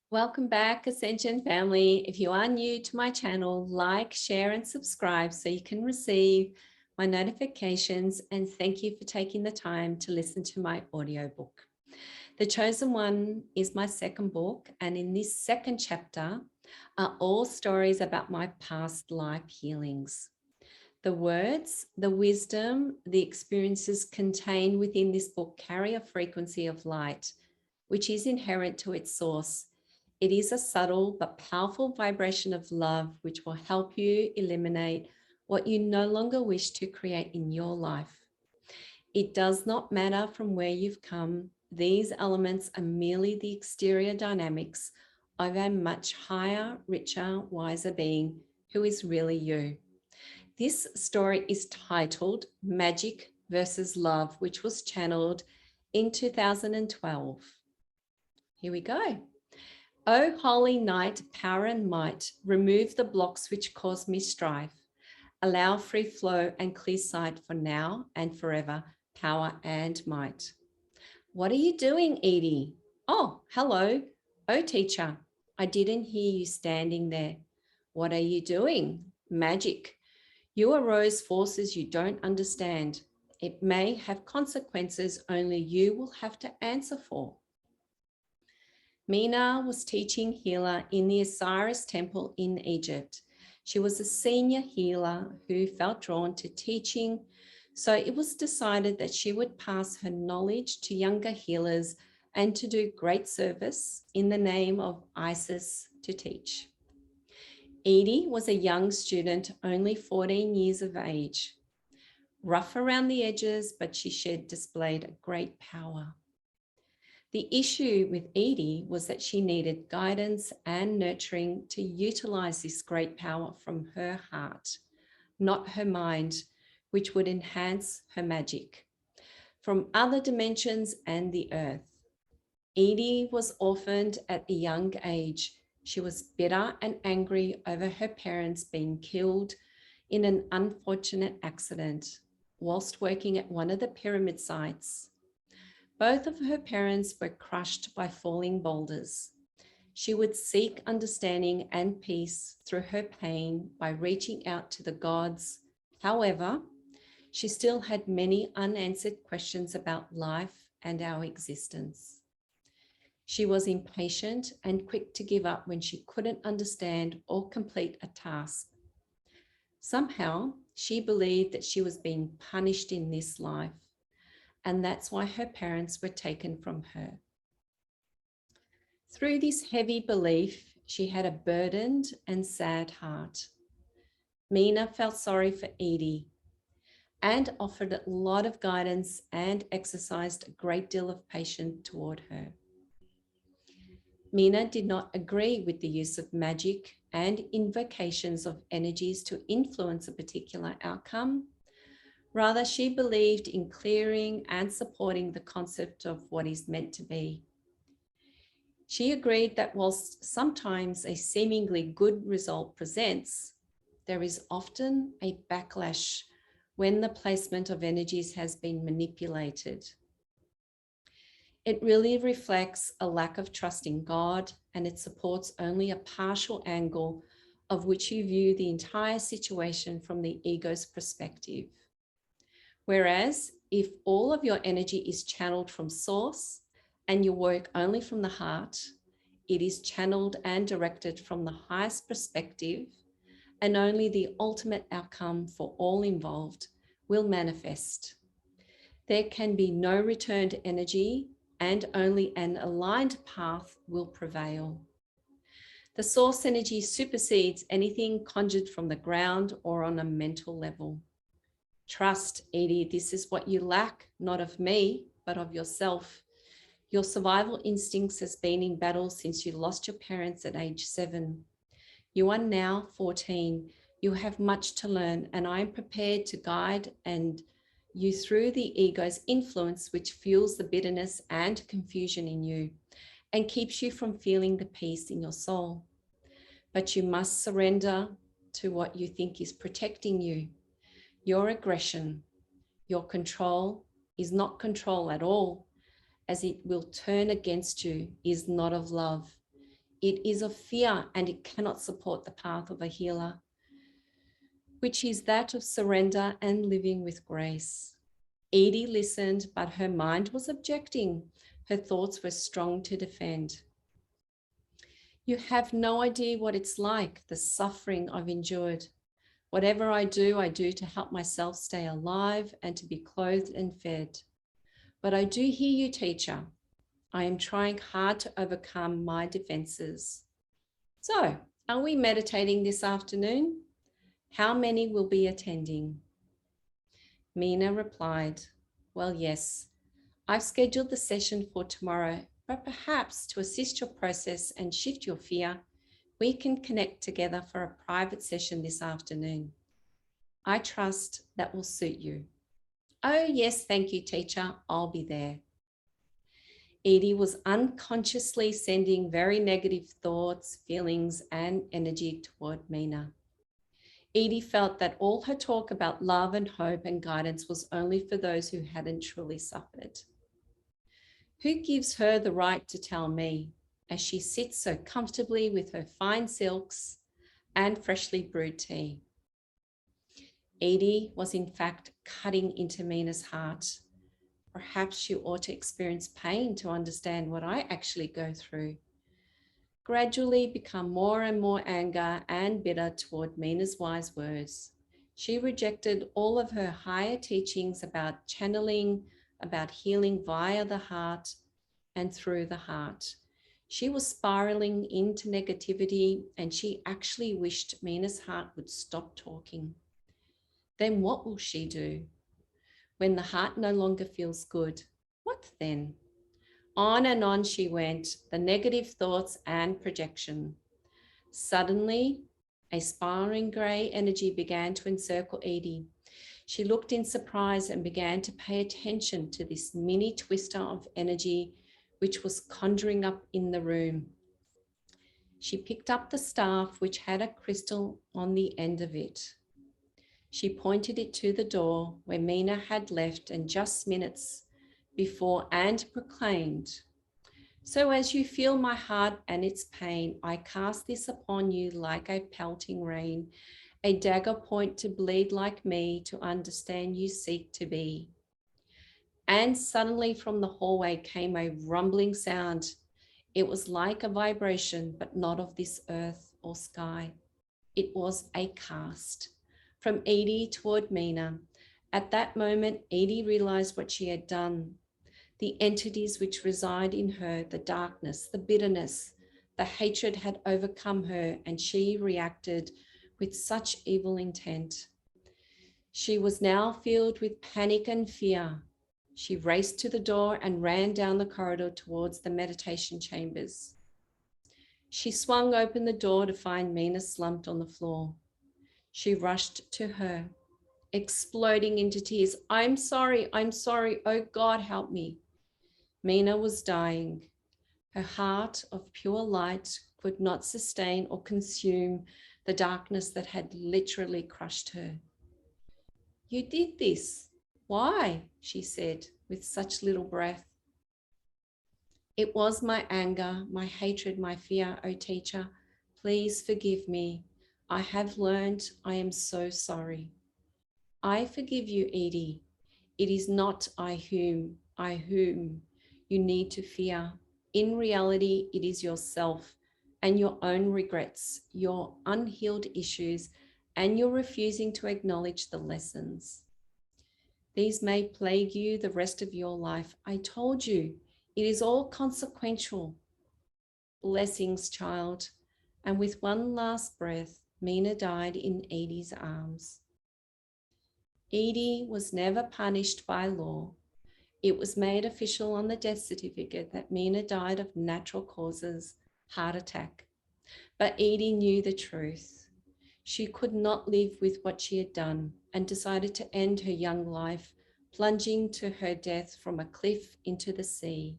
Welcome back, Ascension family. If you are new to my channel, like, share, and subscribe so you can receive my notifications. And thank you for taking the time to listen to my audiobook. The Chosen One is my second book, and in this second chapter are all stories about my past life healings. The words, the wisdom, the experiences contained within this book carry a frequency of light, which is inherent to its source. It is a subtle but powerful vibration of love, which will help you eliminate what you no longer wish to create in your life. It does not matter from where you've come. These elements are merely the exterior dynamics of a much higher, richer, wiser being who is really you. This story is titled Magic versus Love, which was channeled in 2012. Here we go. O holy night, power and might, remove the blocks which cause me strife. Allow free flow and clear sight for now and forever, power and might. What are you doing, Edie? Oh, hello. Oh, teacher, I didn't hear you standing there. What are you doing? Magic. You arose forces you don't understand. It may have consequences only you will have to answer for. Mina was teaching healer in the Osiris temple in Egypt. She was a senior healer who felt drawn to teaching, so it was decided that she would pass her knowledge to younger healers and to do great service in the name of Isis to teach. Edie was a young student, only 14 years of age. Rough around the edges, but she displayed a great power. The issue with Edie was that she needed guidance and nurturing to utilize this great power from her heart, not her mind, which would enhance her magic from other dimensions and the earth. Edie was orphaned at a young age. She was bitter and angry over her parents being killed in an unfortunate accident whilst working at one of the pyramid sites. Both of her parents were crushed by falling boulders. She would seek understanding and peace through her pain by reaching out to the gods. However, she still had many unanswered questions about life and our existence. She was impatient and quick to give up when she couldn't understand or complete a task. Somehow, she believed that she was being punished in this life, and that's why her parents were taken from her. Through this heavy belief, she had a burdened and sad heart. Mina felt sorry for Edie and offered a lot of guidance and exercised a great deal of patience toward her. Mina did not agree with the use of magic and invocations of energies to influence a particular outcome. Rather, she believed in clearing and supporting the concept of what is meant to be. She agreed that whilst sometimes a seemingly good result presents, there is often a backlash when the placement of energies has been manipulated. It really reflects a lack of trust in God, and it supports only a partial angle of which you view the entire situation from the ego's perspective. Whereas if all of your energy is channeled from source and you work only from the heart, it is channeled and directed from the highest perspective, and only the ultimate outcome for all involved will manifest. There can be no returned energy, and only an aligned path will prevail. The source energy supersedes anything conjured from the ground or on a mental level. Trust, Edie, this is what you lack, not of me, but of yourself. Your survival instincts has been in battle since you lost your parents at age 7. You are now 14. You have much to learn, and I am prepared to guide you through the ego's influence, which fuels the bitterness and confusion in you and keeps you from feeling the peace in your soul. But you must surrender to what you think is protecting you. Your aggression, your control is not control at all, as it will turn against you, is not of love. It is of fear and it cannot support the path of a healer, which is that of surrender and living with grace. Edie listened, but her mind was objecting. Her thoughts were strong to defend. You have no idea what it's like, the suffering I've endured. Whatever I do to help myself stay alive and to be clothed and fed. But I do hear you, teacher. I am trying hard to overcome my defenses. So, are we meditating this afternoon? How many will be attending? Mina replied, well, yes, I've scheduled the session for tomorrow, but perhaps to assist your process and shift your fear, we can connect together for a private session this afternoon. I trust that will suit you. Oh, yes, thank you, teacher. I'll be there. Edie was unconsciously sending very negative thoughts, feelings, and energy toward Mina. Edie felt that all her talk about love and hope and guidance was only for those who hadn't truly suffered. Who gives her the right to tell me, as she sits so comfortably with her fine silks and freshly brewed tea? Edie was in fact cutting into Mina's heart. Perhaps you ought to experience pain to understand what I actually go through. Gradually become more and more anger and bitter toward Mina's wise words. She rejected all of her higher teachings about channeling, about healing via the heart and through the heart. She was spiraling into negativity and she actually wished Mina's heart would stop talking. Then what will she do? When the heart no longer feels good, what then? On and on she went, the negative thoughts and projection. Suddenly, a spiraling grey energy began to encircle Edie. She looked in surprise and began to pay attention to this mini twister of energy which was conjuring up in the room. She picked up the staff which had a crystal on the end of it. She pointed it to the door where Mina had left and just minutes before and proclaimed, so as you feel my heart and its pain, I cast this upon you like a pelting rain, a dagger point to bleed like me, to understand you seek to be. And suddenly from the hallway came a rumbling sound. It was like a vibration, but not of this earth or sky. It was a cast from Edie toward Mina. At that moment, Edie realized what she had done. The entities which reside in her, the darkness, the bitterness, the hatred had overcome her, and she reacted with such evil intent. She was now filled with panic and fear. She raced to the door and ran down the corridor towards the meditation chambers. She swung open the door to find Mina slumped on the floor. She rushed to her, exploding into tears. I'm sorry, oh God, help me. Mina was dying. Her heart of pure light could not sustain or consume the darkness that had literally crushed her. You did this. Why? She said with such little breath. It was my anger, my hatred, my fear, O teacher. Please forgive me. I have learned. I am so sorry. I forgive you, Edie. It is not I whom you need to fear. In reality, it is yourself and your own regrets, your unhealed issues, and your refusing to acknowledge the lessons. These may plague you the rest of your life. I told you, it is all consequential. Blessings, child. And with one last breath, Mina died in Edie's arms. Edie was never punished by law. It was made official on the death certificate that Mina died of natural causes, heart attack. But Edie knew the truth. She could not live with what she had done and decided to end her young life, plunging to her death from a cliff into the sea.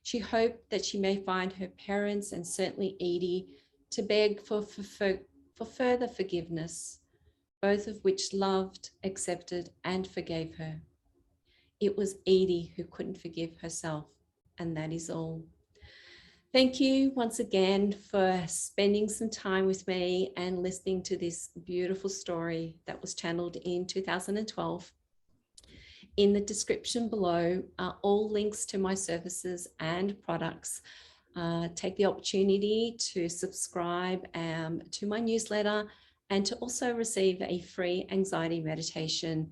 She hoped that she may find her parents and certainly Edie to beg for further forgiveness, both of which loved, accepted, and forgave her. It was Edie who couldn't forgive herself, and that is all. Thank you once again for spending some time with me and listening to this beautiful story that was channeled in 2012. In the description below are all links to my services and products. Take the opportunity to subscribe to my newsletter and to also receive a free anxiety meditation.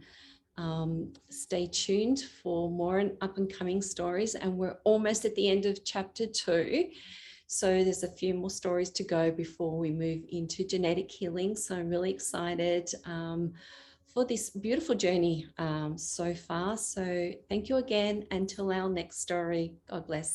Stay tuned for more up and coming stories, and we're almost at the end of chapter 2. So there's a few more stories to go before we move into genetic healing. So I'm really excited for this beautiful journey so far. So thank you again. Until our next story. God bless.